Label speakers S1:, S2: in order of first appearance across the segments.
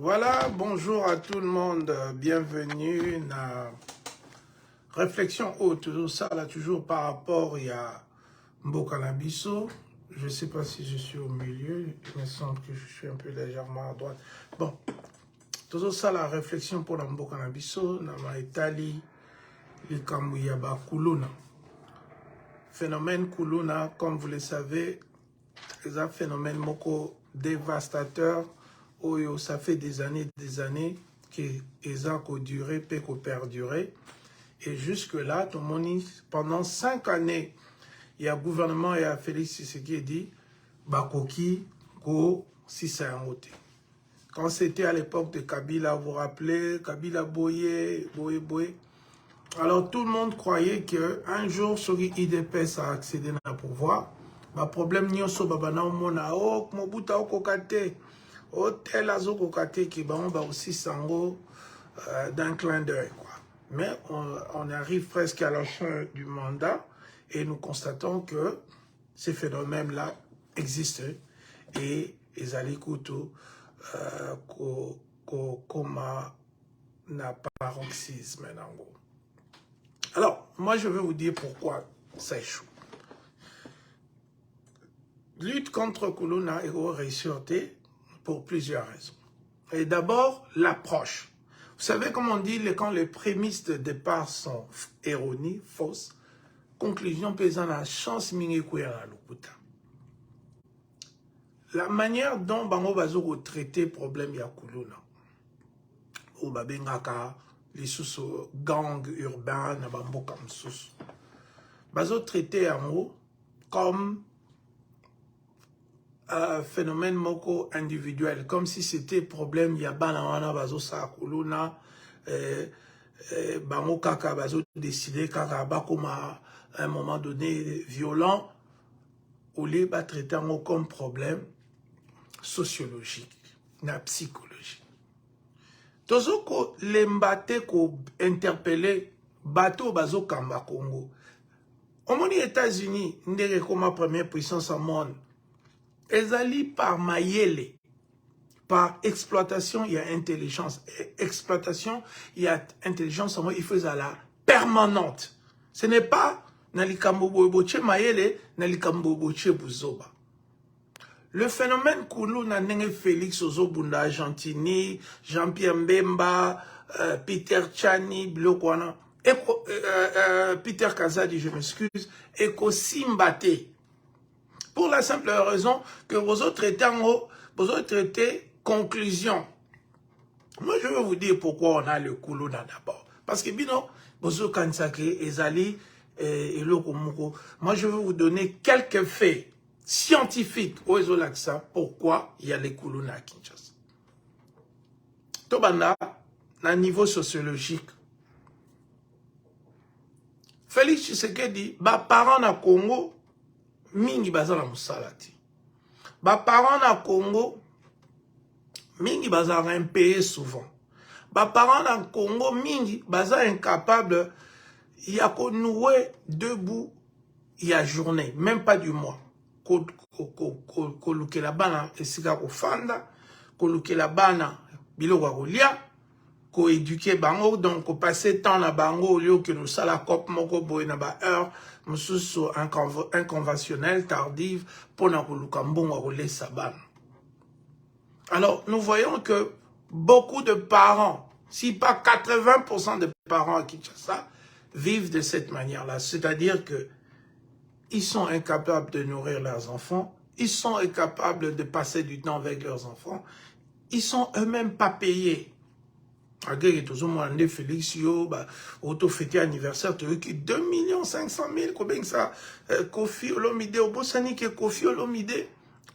S1: Voilà, bonjour à tout le monde, bienvenue à Réflexion haute, toujours ça là, toujours par rapport à Mbokanabiso. Je ne sais pas si je suis au milieu, il me semble que je suis un peu légèrement à droite. Bon, toujours ça la réflexion pour la Mbokanabiso, nama Itali, Likamuyaba Kuluna. Phénomène Kuluna, comme vous le savez, c'est un phénomène moko dévastateur. Oyo, ça fait des années que ça a duré, peut perdurer. Et jusque-là, tout le monde, pendant 5 années, il y a le gouvernement et Félix Tshisekedi dit Bakoki, Go, Sissayangote. Quand c'était à l'époque de Kabila, vous vous rappelez, Kabila Boye. Alors tout le monde croyait qu'un jour, sur l'IDPS a accédé au pouvoir. Le problème, c'est que Mobuta Okokate. Hôtel Azokokate qui va aussi sango d'un clin d'œil. Mais on arrive presque à la fin du mandat et nous constatons que ces phénomènes-là existent et ils allaient comme un paroxysme. Alors, moi je vais vous dire pourquoi ça échoue. Lutte contre Kuluna et réussite pour plusieurs raisons. Et d'abord, l'approche. Vous savez comment on dit, quand les prémices de départ sont erronées, fausses, conclusion pesant la chance minikuya lokuta. La manière dont bango bazo traiter problème ya Kuluna, ou babengaka les sous gang urbain na bambo comme sous, bazo traiter en haut comme phénomène moko individuel, comme si c'était problème ya bana wana bazo sa Kuluna, bango kaka bazo décider kaka bakoma à un moment donné violent, ou les ba traiter comme problème sociologique, na psychologie. Tozo ko lembate ko interpeller bateau bazo kamba Congo. Au monde États-Unis, ndenge comme première puissance au monde, ezali par mayele, par exploitation, il y a intelligence. Exploitation, il y a intelligence, il faut la permanente. Ce n'est pas nalikambo boche mayele, nalikambo boche buzoba. Le phénomène Kuluna nenge Félix Ozobunda Argentini, Jean-Pierre Mbemba, Peter Tchani, Blokwana, Peter Kazadi, je m'excuse, Eko Simbate. Pour la simple raison que vous autres traitez conclusion. Moi, je vais vous dire pourquoi on a le Kuluna d'abord. Parce que, bino, bozo kansake, ezali, et lokomoko. Moi, je vais vous donner quelques faits scientifiques au Ezolaksa, pourquoi il y a les Kuluna à Kinshasa. Tobanda, à niveau sociologique, Félix Tshisekedi, ba parents na Congo, mingi bazala musalati. Ba parents na Congo, mingi bazala impayés souvent. Ba parents na Congo, mingi bazala incapable, ya ko nouer debout, ya journée, même pas du mois. Ko luke la bana esika ko fanda, ko luke la bana biloko ko lia, ko éduquer bango, donc ko passer temps na bango au lieu que nous ça la cop moko boy na ba heure, mususu inconventionnel, tardive, pour na ko luka mbongo ko lesa bana. Alors, nous voyons que beaucoup de parents, si pas 80% des parents à Kinshasa, vivent de cette manière-là. C'est-à-dire que ils sont incapables de nourrir leurs enfants, ils sont incapables de passer du temps avec leurs enfants, ils sont eux-mêmes pas payés. Regarde, tout le monde Félix Yo, auto fêté anniversaire, tu veux que 2 500 000, combien ça, Kofi Olomide, au Bossani qui est Kofi Olomide,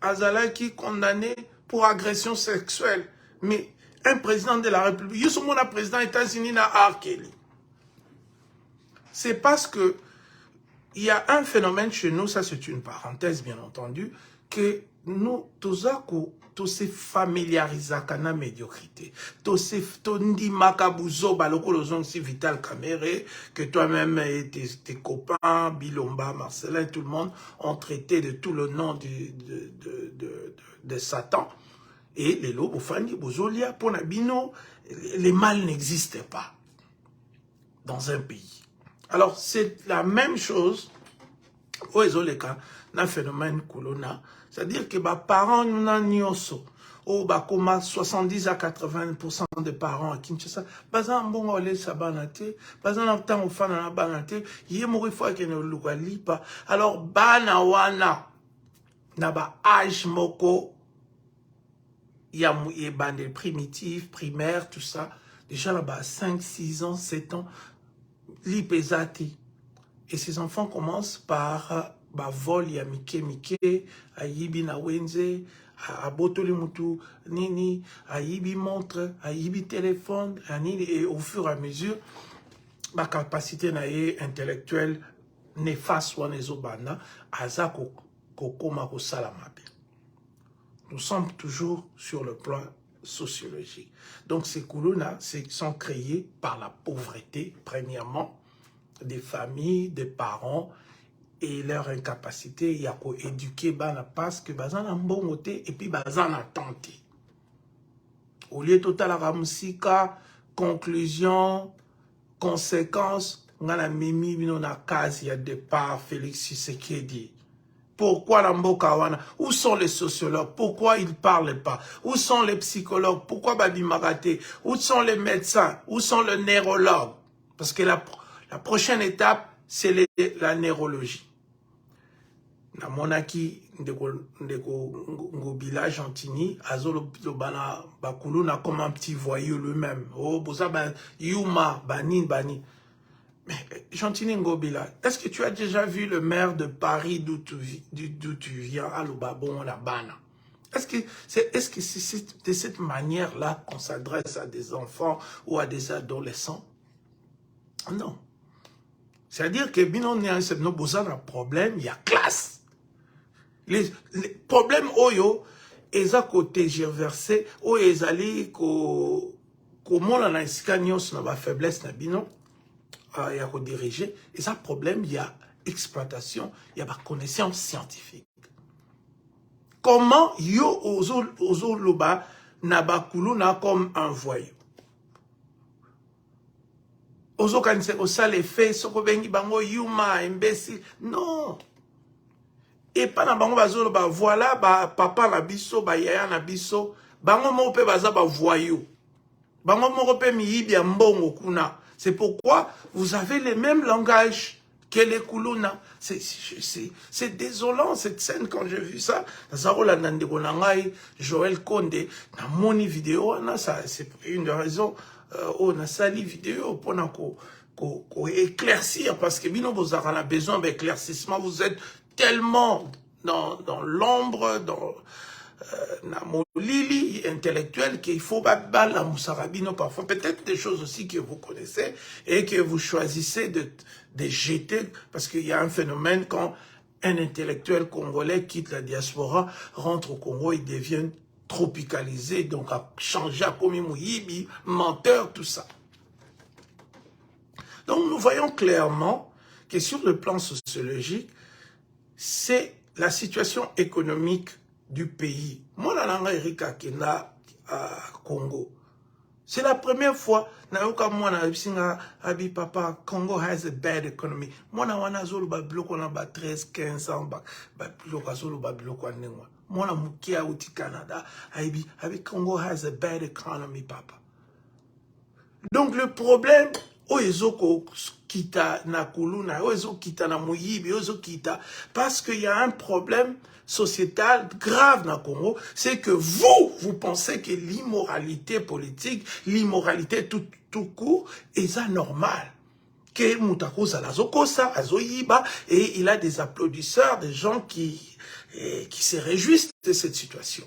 S1: Azala qui est condamné pour agression sexuelle. Mais un président de la République, il y a un président des États-Unis, c'est parce que il y a un phénomène chez nous, ça c'est une parenthèse bien entendu, que nous, tous se familiarisent avec la médiocrité. Tous se tondi makabuzo, baloko si Vital Kamere, que toi-même et tes copains, Bilomba, Marcelin, tout le monde ont traité de tout le nom de Satan. Et les lots, bozolia, pour Nabino, les mal n'existaient pas dans un pays. Alors, c'est la même chose au Ezoleka, dans le phénomène Kuluna. C'est-à-dire que les parents, nous n'avons pas 70 à 80% des parents à Kinshasa, bazan bon olé sabanate, bazan temps au fan na banate, yé mori fois que ne lugali pas. Alors bana wana na ba âge moko ya bande primitif, primaire, tout ça. Déjà là-bas 5, 6 ans, 7 ans, li pesati. Et ces enfants commencent par vol ya mike a yibi na wenze, a botoli mutu nini, a yibi montre, a yibi téléphone, a nini, et au fur et à mesure, ma capacité intellectuelle néfaste wana ezobana, aza kokoma ko salamabe. Nous sommes toujours sur le plan sociologique. Donc ces Kuluna sont créés par la pauvreté, premièrement, des familles, des parents, et leur incapacité, il y a pour éduquer bana parce que bazan a bon côté et puis bazan a tenté. Au lieu total la ramusika, conclusion, conséquence, on a mimi na case, il y a départ Félix Tshisekedi. Pourquoi la mboka wana? Où sont les sociologues? Pourquoi ils ne parlent pas? Où sont les psychologues? Pourquoi Babi Marate? Où sont les médecins? Où sont les neurologues? Parce que la prochaine étape, c'est la neurologie. Na monaki ndeko ngobila Gentini azolo bana bakulu na comme un petit voyou lui-même. Oh boza ben yuma bani. Mais Gentini Ngobila, est-ce que tu as déjà vu le maire de Paris d'où tu viens à Lubabon la bana? Est-ce que c'est de cette manière-là qu'on s'adresse à des enfants ou à des adolescents? Non. C'est-à-dire que binon ne a no boza un problème, il y a classe. Les problèmes oyo eza côté reversé o ezali ko mona na esika nyonso na ba faiblesse na bino ya ko diriger et ça problème il y a exploitation, il y a ba connaissance scientifique. Comment yo ozo loba na bakulu na comme un voyou? Ozo kanise ko ça les fait soko bengi bango yuma imbécile. Non. Et pas na bango bazolo ba voilà ba papa na biso ba yaya na biso bango mo pe baza ba voyou bango mo pe miyibi ya mbongo kuna. C'est pourquoi vous avez les mêmes langages que les Kuluna. C'est désolant cette scène quand j'ai vu ça. Zarola Nandeko Nangai, Joël Konde, na moni vidéo na ça c'est une raison on a sali vidéo pour éclaircir parce que bino vous avez besoin d'éclaircissement, vous êtes tellement dans l'ombre, dans la molili intellectuelle qu'il faut pas la moussarabino parfois. Peut-être des choses aussi que vous connaissez et que vous choisissez de jeter parce qu'il y a un phénomène quand un intellectuel congolais quitte la diaspora, rentre au Congo, il devient tropicalisé, donc à changer à Komi Mouyibi, menteur, tout ça. Donc nous voyons clairement que sur le plan sociologique, c'est la situation économique du pays. Moi, la langue Erika Kena à Congo, c'est la première fois que moi, je papa, Congo has a bad economy. Moi, je suis ba bloco na ba 13, 15 ans, ba bloco solo ba bloco nengwa. Moi, je mukia au Canada, Congo has a bad economy, papa. Donc le problème, oezoko kita na kuluna, oezoko kita na muyibi, oezoko kita, parce qu'il y a un problème sociétal grave dans le Congo, c'est que vous pensez que l'immoralité politique, l'immoralité tout court, est anormale. Que Moutako Zalazokosa, Azoyiba, et il a des applaudisseurs, des gens qui se réjouissent de cette situation.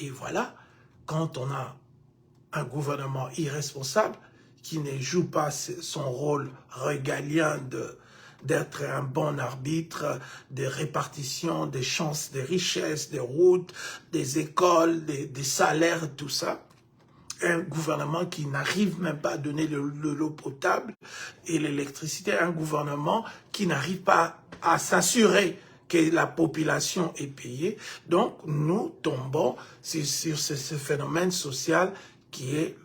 S1: Et voilà, quand on a un gouvernement irresponsable qui ne joue pas son rôle régalien d'être un bon arbitre des répartitions, des chances, des richesses, des routes, des écoles, des salaires, tout ça. Un gouvernement qui n'arrive même pas à donner de l'eau potable et l'électricité. Un gouvernement qui n'arrive pas à s'assurer que la population est payée. Donc, nous tombons sur ce phénomène social qui est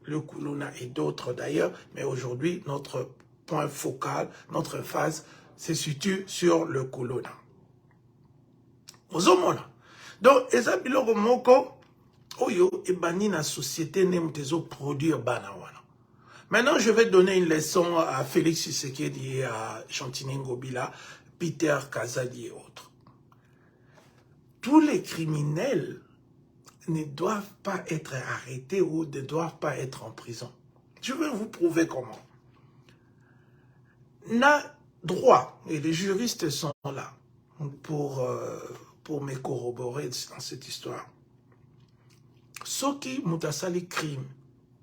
S1: le Kuluna et d'autres d'ailleurs. Mais aujourd'hui, notre point focal, notre phase se situe sur le Kuluna. Ozomona. Donc, eza biloko moko oyo ebani na société nemu tezo produire bana wana. Maintenant, je vais donner une leçon à Félix Tshisekedi et à Chantini Ngobila, Peter Kazadi et autres. Tous les criminels ne doivent pas être arrêtés ou ne doivent pas être en prison. Je vais vous prouver comment. Na droit, et les juristes sont là pour me corroborer dans cette histoire. Soki mutasali crime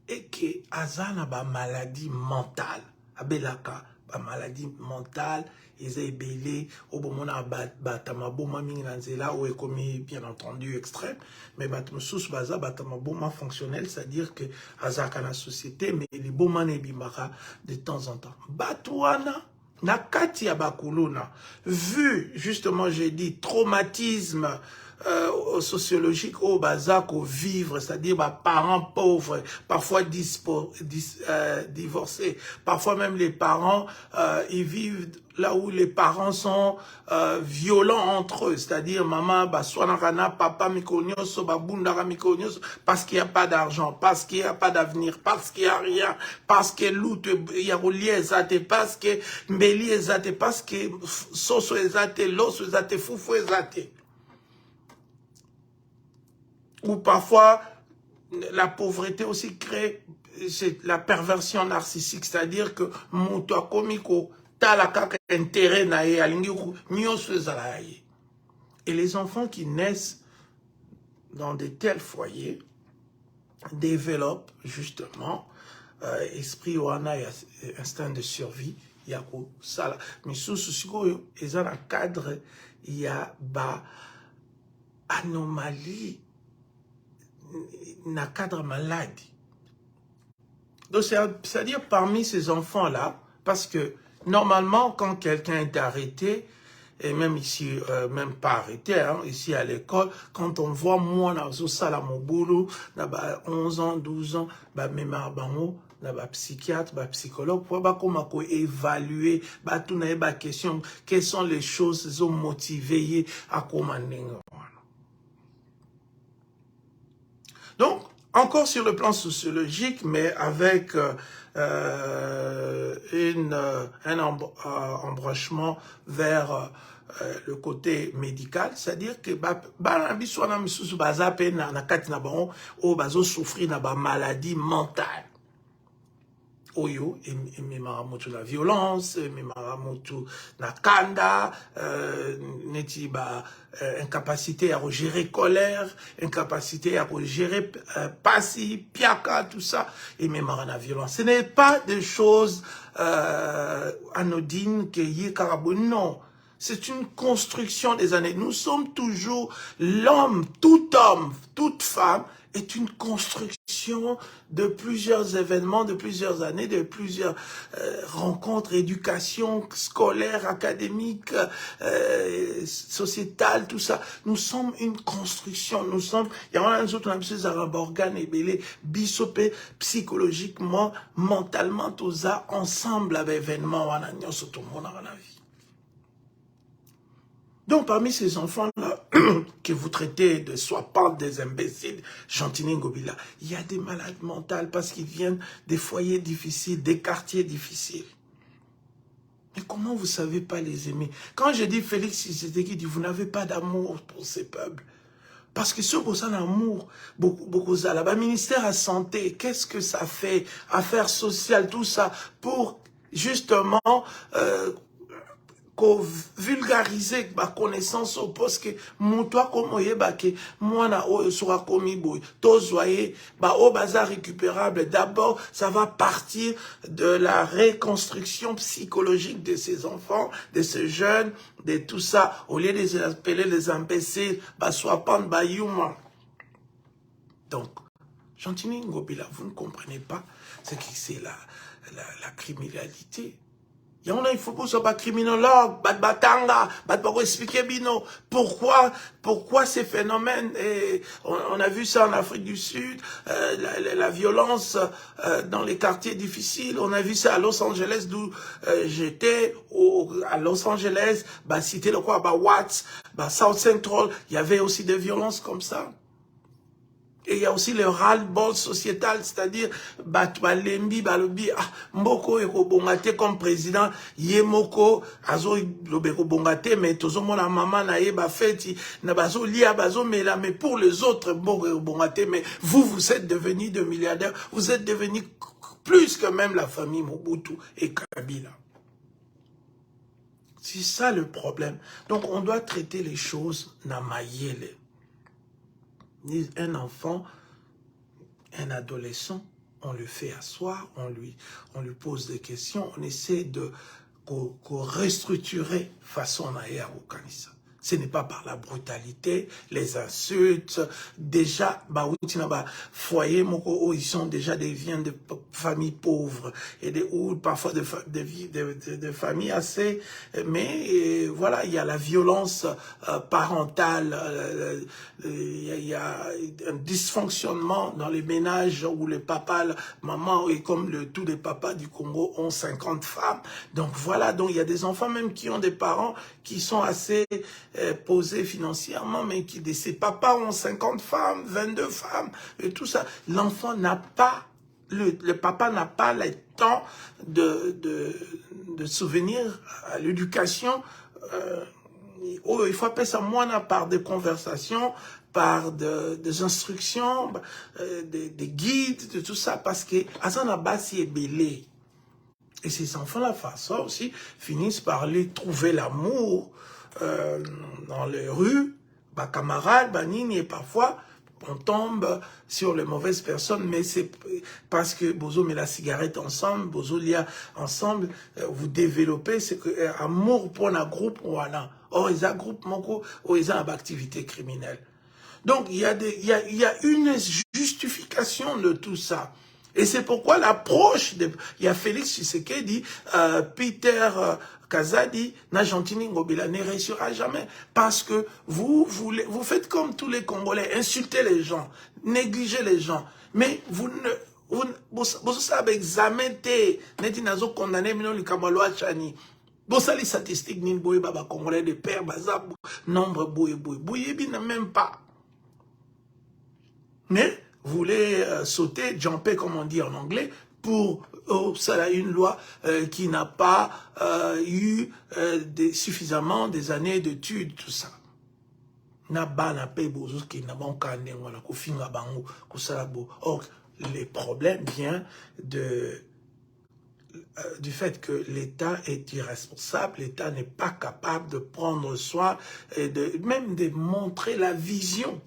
S1: et que azana ba maladie mentale, abelaka ba maladie mentale, ils belé au bomona batamaboma minganzela ou ekomi bien entendu extrême, mais batmsous baza batamaboma fonctionnel, c'est-à-dire que azaka la société, mais les boma ne bimara de temps en temps. Batouana na kati ya bakuluna, vu justement j'ai dit traumatisme sociologique au bazar au vivre, c'est-à-dire parents pauvres, parfois divorcés, parfois même les parents ils vivent là où les parents sont violents entre eux, c'est-à-dire maman baswanakana, papa mikonyoso, babundara mikonyoso, parce qu'il n'y a pas d'argent, parce qu'il n'y a pas d'avenir, parce qu'il n'y a rien, parce que l'out yaroli ezate, parce que mbeli ezate, parce que soso ezate, loso ezate, fufu ezate. Ou parfois, la pauvreté aussi crée la perversion narcissique, c'est-à-dire que moto komiko talaka intérêt na ye alingi nyoso ezala ye. Et les enfants qui naissent dans de tels foyers développent justement esprit wana et instinct de survie. Il y a ça. Mais sous ce cadre, il y a anomalie na cadre maladie. Donc c'est-à-dire parmi ces enfants-là, parce que normalement quand quelqu'un est arrêté, et même ici, même pas arrêté, hein, ici à l'école, quand on voit moi dans ce salamobulu, 11 ans, 12 ans, même psychiatre, psychologue, pour évaluer, tout na question, quelles sont les choses qui sont motivées à commander. Donc, encore sur le plan sociologique, mais avec un embranchement vers le côté médical, c'est-à-dire que souffrir de maladie mentale. Oyo, et la violence, la kanda, incapacité à gérer colère, incapacité à gérer passi, piaka, tout ça, et même la violence. Ce n'est pas des choses anodines que Yekarabo, non. C'est une construction des années. Nous sommes toujours l'homme, toute femme, est une construction de plusieurs événements, de plusieurs années, de plusieurs rencontres, éducation scolaire, académique, sociétale, tout ça. Nous sommes une construction, nous sommes, il y a un autre organe et belé, bisopé, psychologiquement, mentalement, tout ça, ensemble avec événements, on a tout le monde dans la vie. Donc, parmi ces enfants-là, que vous traitez de soipantes, des imbéciles, Chantini Ngobila, il y a des malades mentales parce qu'ils viennent des foyers difficiles, des quartiers difficiles. Mais comment vous ne savez pas les aimer? Quand je dis Félix Tshisekedi dit, vous n'avez pas d'amour pour ces peuples. Parce que ce pour ça, l'amour, beaucoup ça. Là-bas, ministère de la Santé, qu'est-ce que ça fait? Affaires sociales, tout ça, pour justement... vulgariser ma connaissance au poste que mon toi comme oyebake moi na o sera commis boy tozoyer au bazar récupérable. D'abord ça va partir de la reconstruction psychologique de ces enfants, de ces jeunes, de tout ça, au lieu de les appeler les imbéciles, soit pas bayuma. Donc Chantini Ngobila, vous ne comprenez pas ce que c'est la criminalité. Il faut que ce soit criminologue, batanga, expliquer bino. Pourquoi ces phénomènes, et on a vu ça en Afrique du Sud, la violence dans les quartiers difficiles, on a vu ça à Los Angeles d'où j'étais, à Los Angeles, cité le quoi, Watts, South Central, il y avait aussi des violences comme ça. Et il y a aussi le ras-le-bol sociétal, c'est-à-dire, balembi, balobi, mboko eko bongate comme président, yemoko, azo lobeko bongate, mais tozo mona maman na ye ba feti, na bazo lia, bazo mela, mais pour les autres, mboko eko bongate, mais vous êtes devenus de milliardaires, vous êtes devenus plus que même la famille Mobutu et Kabila. C'est ça le problème. Donc on doit traiter les choses na mayele. Un enfant, un adolescent, on le fait asseoir, on lui pose des questions, on essaie de restructurer façon à Kanisa. Ce n'est pas par la brutalité, les insultes. Déjà, foyer, ils sont déjà viennent de familles pauvres et ou parfois de familles assez. Mais voilà, il y a la violence parentale, il y a un dysfonctionnement dans les ménages où les papas, la maman et comme tous les papas du Congo ont 50 femmes. Donc voilà, donc il y a des enfants même qui ont des parents qui sont assez posés financièrement, mais ces papas ont 50 femmes, 22 femmes, et tout ça. L'enfant n'a pas, le papa n'a pas le temps de souvenir à l'éducation. Il faut appeler ça moine par des conversations, par des instructions, des guides, de tout ça, parce que Azana Bassi est belé. Et ces enfants-là, ça aussi, finissent par aller trouver l'amour dans les rues, camarades, banini, et parfois on tombe sur les mauvaises personnes, mais c'est parce que Bozo met la cigarette ensemble, Bozo lia ensemble, vous développez, c'est que amour pour un groupe ou un or ils ont un groupe moko ou ils ont une activité criminelle. Donc il y a une justification de tout ça. Et c'est pourquoi l'approche il y a Félix Tshisekedi, Peter Kazadi, Najantini Ngobila ne réussira jamais. Parce que vous faites comme tous les Congolais, insultez les gens, négligez les gens. Mais vous savez examiner, n'êtes nazo condamné, mais non le Kamaloa Chani. Les statistiques, ni boye baba Congolais de père, bazab, nombre boye. Boye n'a même pas. Mais vous voulez sauter, jumper comme on dit en anglais, pour une loi qui n'a pas eu suffisamment des années d'études, tout ça. Or, les problèmes viennent du fait que l'État est irresponsable, l'État n'est pas capable de prendre soin et même de montrer la vision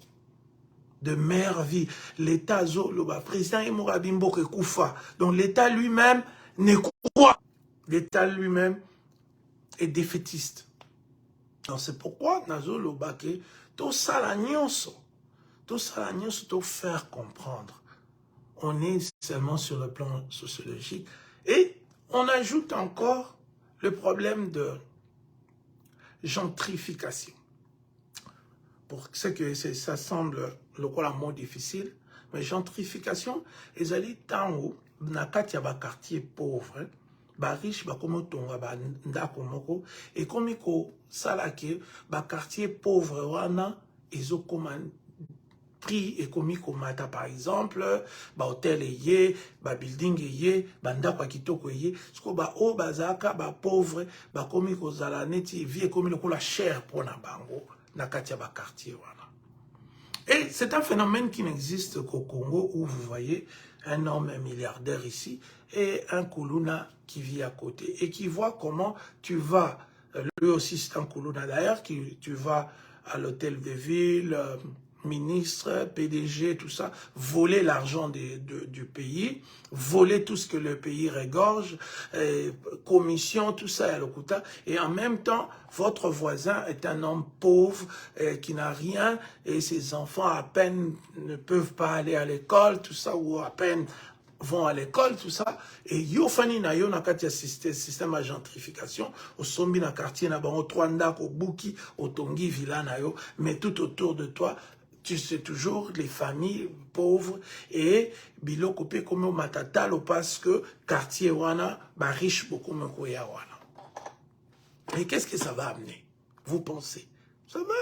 S1: de meilleure vie. L'État, le président Imurabimbo Koufa, donc l'État lui-même ne croit. L'État lui-même est défaitiste. Donc c'est pourquoi Nazo Lobake, tout ça la nyonso, tout faire comprendre. On est seulement sur le plan sociologique. Et on ajoute encore le problème de gentrification. Pour ce que ça semble le mot difficile, mais gentrification, ils allaient tant haut, dans le quartier pauvre, riche, comme tonga, ndakomoko, et comme ça là que, quartier pauvre, wana, ils ont comme prix et comme mata par exemple, hôtel yé, building yé, ndako kitoko yé, ce que o bazaka, pauvre, comme zala neti vie comme la cher pour na bango. Quartier, voilà. Et c'est un phénomène qui n'existe qu'au Congo où vous voyez un homme milliardaire ici et un Kuluna qui vit à côté et qui voit comment tu vas, lui aussi c'est un Kuluna d'ailleurs, tu vas à l'hôtel de ville, ministre, PDG, tout ça, voler l'argent du pays, voler tout ce que le pays regorge, commission, tout ça à l'Okuta, et en même temps, votre voisin est un homme pauvre qui n'a rien, et ses enfants à peine ne peuvent pas aller à l'école, tout ça, ou à peine vont à l'école, tout ça, et yo fani na yo na kati ya système à gentrification, au sombi na quartier na bango, Twanda, au Buki, au Tongi, villa na yo, mais tout autour de toi, tu sais toujours les familles pauvres et biloko pe comme au matatalo parce que quartier wana, ba riche beaucoup me koya wana. Mais qu'est-ce que ça va amener? Vous pensez? Ça va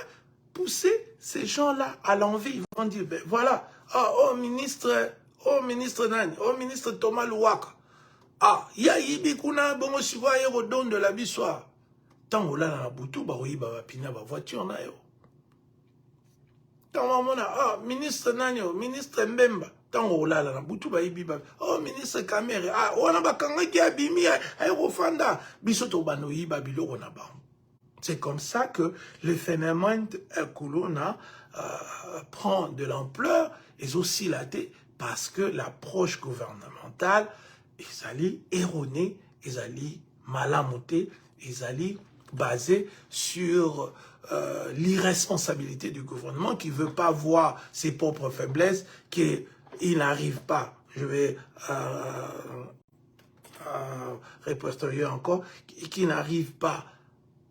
S1: pousser ces gens-là à l'envie. Ils vont dire, ben voilà, oh ministre Nani, oh ministre Thomas Louaka. Ah, ya yibi kuna bongo siwa yero don de la bissoire. Tango la na butu ba oyiba ba pina ba voiture na yo. Tango mona, ah, ministre Nani, ministre Mbemba. Tango la na butu ba yibi ba. Oh, ministre Kamere, ah, wana ba kanga ki abimi ayero fanda. Biso to bano yiba biloko na ba. C'est comme ça que le phénomène Kuluna prend de l'ampleur et aussi la tête parce que l'approche gouvernementale est allée erronée, est allée malamotée, est allée basée sur l'irresponsabilité du gouvernement qui ne veut pas voir ses propres faiblesses, qu'il n'arrive pas, je vais répertorier encore, qui n'arrive pas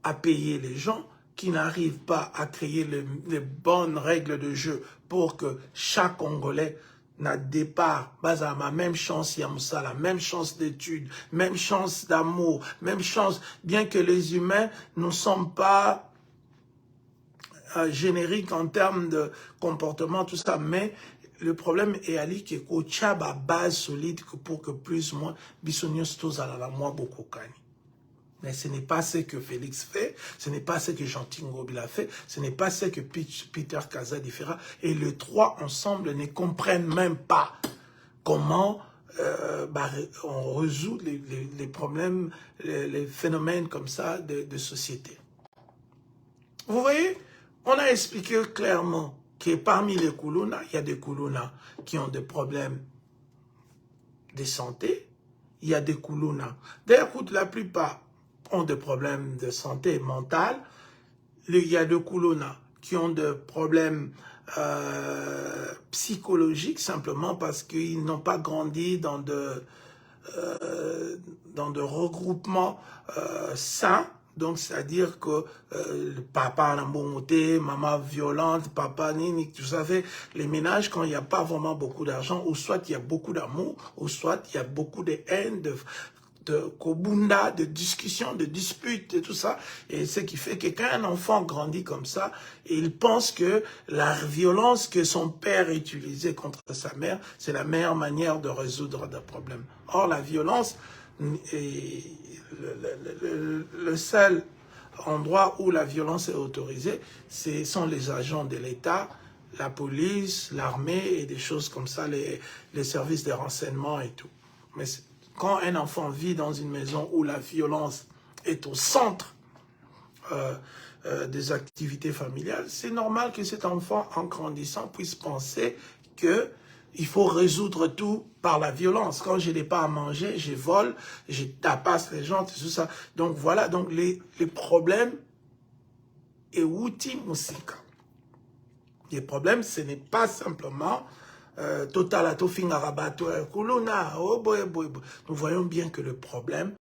S1: à payer les gens, qui n'arrivent pas à créer les bonnes règles de jeu pour que chaque Congolais n'a départ, ma même chance Yamoussa, la même chance d'études, même chance d'amour, même chance, bien que les humains ne sont pas génériques en termes de comportement, tout ça, mais le problème est ali que Kochaba base solide pour que plus ou moins Bissonios Tozala la moi beaucoup kani. Mais ce n'est pas ce que Félix fait, ce n'est pas ce que Jean Tingobil a fait, ce n'est pas ce que Peter Kazadi fera. Et les trois ensemble ne comprennent même pas comment on résout les problèmes, les phénomènes comme ça de société. Vous voyez, on a expliqué clairement que parmi les Kuluna, il y a des Kuluna qui ont des problèmes de santé, il y a des Kuluna. D'ailleurs, la plupart ont des problèmes de santé mentale. Il y a des Kuluna qui ont des problèmes psychologiques simplement parce qu'ils n'ont pas grandi dans de regroupements sains. Donc, c'est-à-dire que papa n'a bon côté, maman violente, papa nini, tout ça fait les ménages quand il n'y a pas vraiment beaucoup d'argent, ou soit il y a beaucoup d'amour, ou soit il y a beaucoup de haine, de kobunda, de discussions, de disputes et tout ça. Et ce qui fait que quand un enfant grandit comme ça, il pense que la violence que son père utilisait contre sa mère, c'est la meilleure manière de résoudre des problèmes. Or, la violence est le seul endroit où la violence est autorisée, ce sont les agents de l'État, la police, l'armée et des choses comme ça, les services de renseignement et tout. Mais quand un enfant vit dans une maison où la violence est au centre des activités familiales, c'est normal que cet enfant, en grandissant, puisse penser qu'il faut résoudre tout par la violence. Quand je n'ai pas à manger, je vole, je tapasse les gens, tout ça. Donc voilà, donc les problèmes et outil musica. Les problèmes, ce n'est pas simplement nous voyons bien que le problème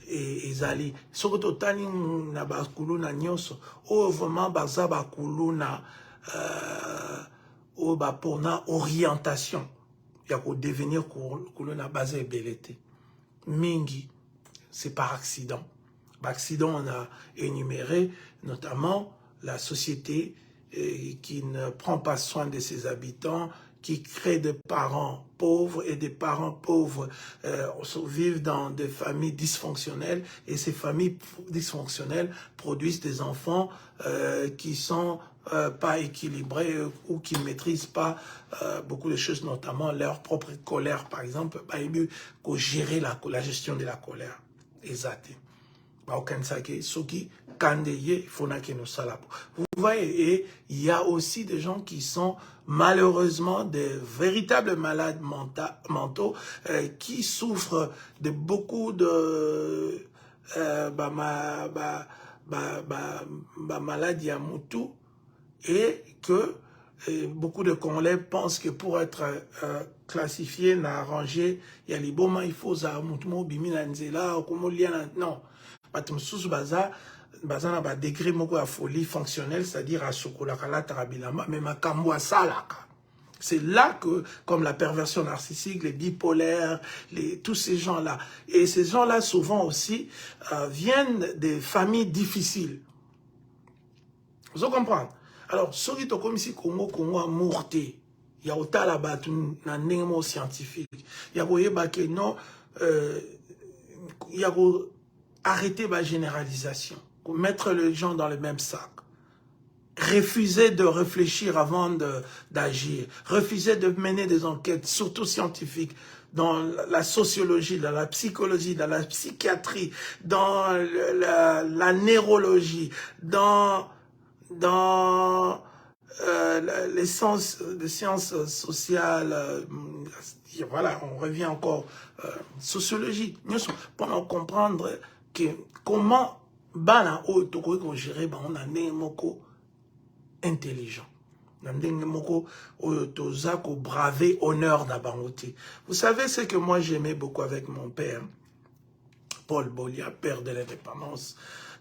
S1: est allé. Surtout tani na bakuluna nyoso, o vraiment baza bakuluna o bapona orientation. Ya ko devenir kuluna basé belete. Mingi, c'est par accident. Par accident, on a énuméré notamment la société qui ne prend pas soin de ses habitants, qui crée des parents pauvres et des parents pauvres vivent dans des familles dysfonctionnelles et ces familles dysfonctionnelles produisent des enfants qui sont pas équilibrés ou qui ne maîtrisent pas beaucoup de choses, notamment leur propre colère, par exemple, pour gérer la gestion de la colère. Exact. Vous voyez, et il y a aussi des gens qui sont malheureusement des véritables malades mentaux qui souffrent de beaucoup de maladies à Moutou et que Et beaucoup de Congolais pensent que pour être classifié, arrangé, il y a les bons, il faut ça, non. Bazana ba degré moko à folie fonctionnelle, c'est-à-dire à Sokolakala Tarabilama, mais ma kamwa salaka. C'est là que, comme la perversion narcissique, les bipolaires, tous ces gens-là, et ces gens-là souvent aussi viennent des familles difficiles. Vous comprenez? Alors, ce qui est comme si Congo a mourté, il y a autant là-bas un némo scientifique, il y a non, il y a arrêter la généralisation, mettre les gens dans le même sac. Refuser de réfléchir avant d'agir, refuser de mener des enquêtes, surtout scientifiques, dans la sociologie, dans la psychologie, dans la psychiatrie, dans la neurologie, dans les sciences sociales, voilà, on revient encore, sociologie, pour comprendre que comment bana o toko ko gérer on a né moko intelligent. Braver honneur d'Abangoté. Vous savez ce que moi j'aimais beaucoup avec mon père, Paul Bolia, père de l'indépendance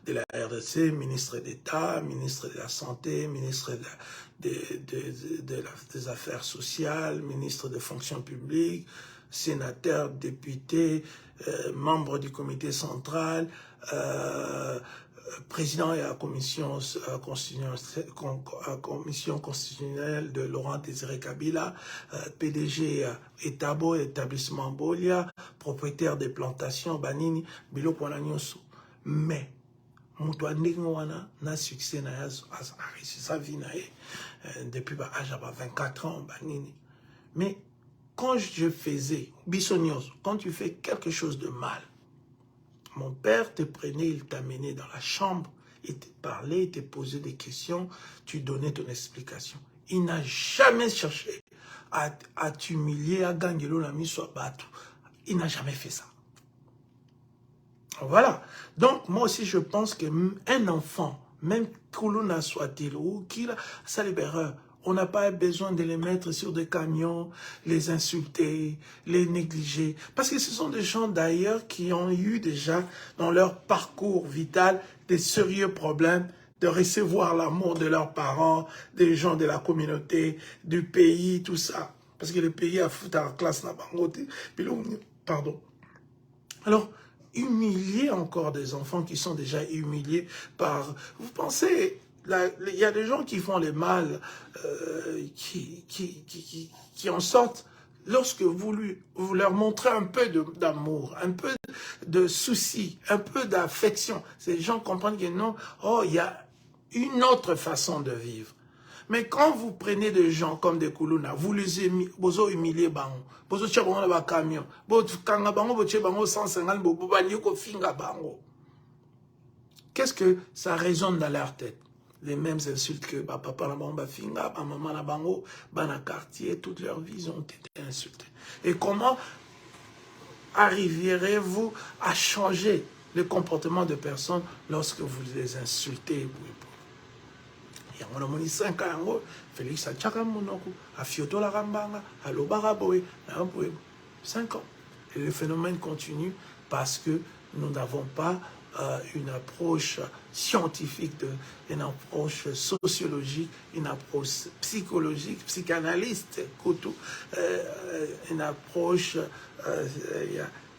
S1: de la RDC, ministre d'État, ministre de la Santé, ministre des Affaires sociales, ministre des Fonctions publiques, sénateur, député, membre du comité central, président de la commission constitutionnelle de Laurent Désiré Kabila, PDG Etabo, établissement Bolia, propriétaire des plantations Banini, Bilo Ponanyoso. Mais, Moutoua Ndengwana n'a succès n'a réussi sa vie depuis l'âge de 24 ans, Banini. Mais quand je faisais, Bissonios, quand tu fais quelque chose de mal, mon père te prenait, il t'amenait dans la chambre, il te parlait, il te posait des questions, tu donnais ton explication. Il n'a jamais cherché à t'humilier, à gagner l'ami soit battu. Il n'a jamais fait ça. Voilà. Donc, moi aussi, je pense qu'un enfant, même Koulouna soit-il, ou qu'il a sa libéreur, on n'a pas besoin de les mettre sur des camions, les insulter, les négliger. Parce que ce sont des gens d'ailleurs qui ont eu déjà dans leur parcours vital des sérieux problèmes de recevoir l'amour de leurs parents, des gens de la communauté, du pays, tout ça. Parce que le pays a foutu en classe là pardon. Alors, humilier encore des enfants qui sont déjà humiliés par... Vous pensez... Il y a des gens qui font les mal, qui en sortent, lorsque vous leur montrez un peu d'amour, un peu de souci, un peu d'affection, ces gens comprennent que non, oh, il y a une autre façon de vivre. Mais quand vous prenez des gens comme des Koulouna, vous les humiliez, vous tchabons dans camion, qu'est-ce que ça résonne dans leur tête? Les mêmes insultes que papa na bango finga, maman na bango, na quartier, toute leur vie ils ont été insultés. Et comment arriverez-vous à changer le comportement de personnes lorsque vous les insultez? Il y a mon 5 ans, Félix Achaka Monoku, a Fioto la Rambanga, a Lobaraboé, 5 ans. Et le phénomène continue parce que nous n'avons pas une approche scientifique, une approche sociologique, une approche psychologique, psychanalyste, une approche,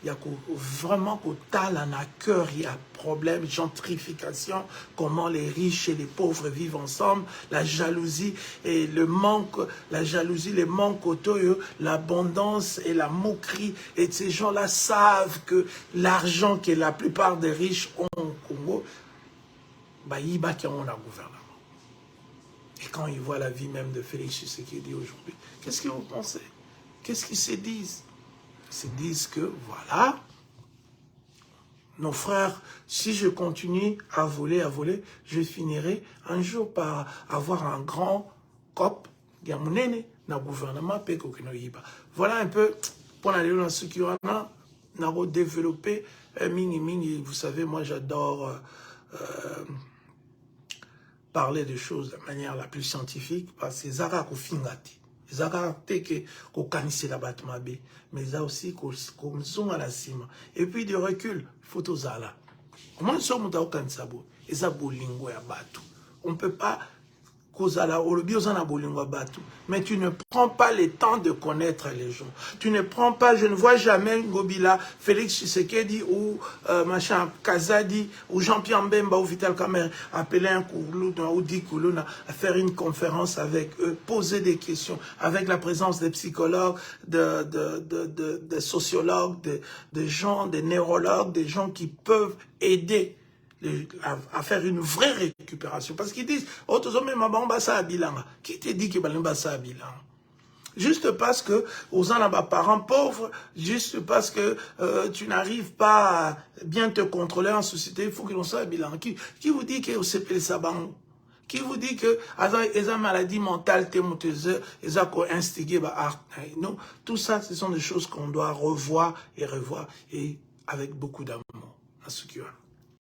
S1: il y a vraiment qu'au talent à cœur, il y a problème, gentrification, comment les riches et les pauvres vivent ensemble, la jalousie et le manque, la jalousie, le manque l'abondance et la moquerie. Et ces gens-là savent que l'argent que la plupart des riches ont au Congo, ils battent en gouvernement. Et quand ils voient la vie même de Félix Tshisekedi aujourd'hui, qu'est-ce que vous pensez? Qu'est-ce qu'ils se disent? Ils se disent que, voilà, nos frères, si je continue à voler, je finirai un jour par avoir un grand cop, dans le gouvernement, voilà un peu, pour aller dans ce qu'il y en a, nous développer, vous savez, moi j'adore parler des choses de manière la plus scientifique, parce que Zara ko fingati. Zara teke ko kanise la batmabe, mais ça aussi ko mzonga la sima. Et puis de recul, photo zala. Comment nous sommes au kansabo? Et ça bolingo ya batu. On ne peut pas mais tu ne prends pas le temps de connaître les gens. Tu ne prends pas, je ne vois jamais Ngobila, Félix Tshisekedi ou machin Kazadi ou Jean-Pierre Mbemba ou Vital Kamerhe appeler un Koulouna ou Di Koulouna à faire une conférence avec eux, poser des questions avec la présence des psychologues, des sociologues, des gens, des neurologues, des gens qui peuvent aider à faire une vraie récupération. Parce qu'ils disent, oh, tu as bilan. Qui te dit que tu as bilan? Juste parce que aux parents pauvres, juste parce que tu n'arrives pas à bien te contrôler en société, il faut que l'on soit bilan. Qui vous dit que c'est saban? Qui vous dit que les maladies mentales, ils ont instigé non, tout ça, ce sont des choses qu'on doit revoir et avec beaucoup d'amour à ce qui est.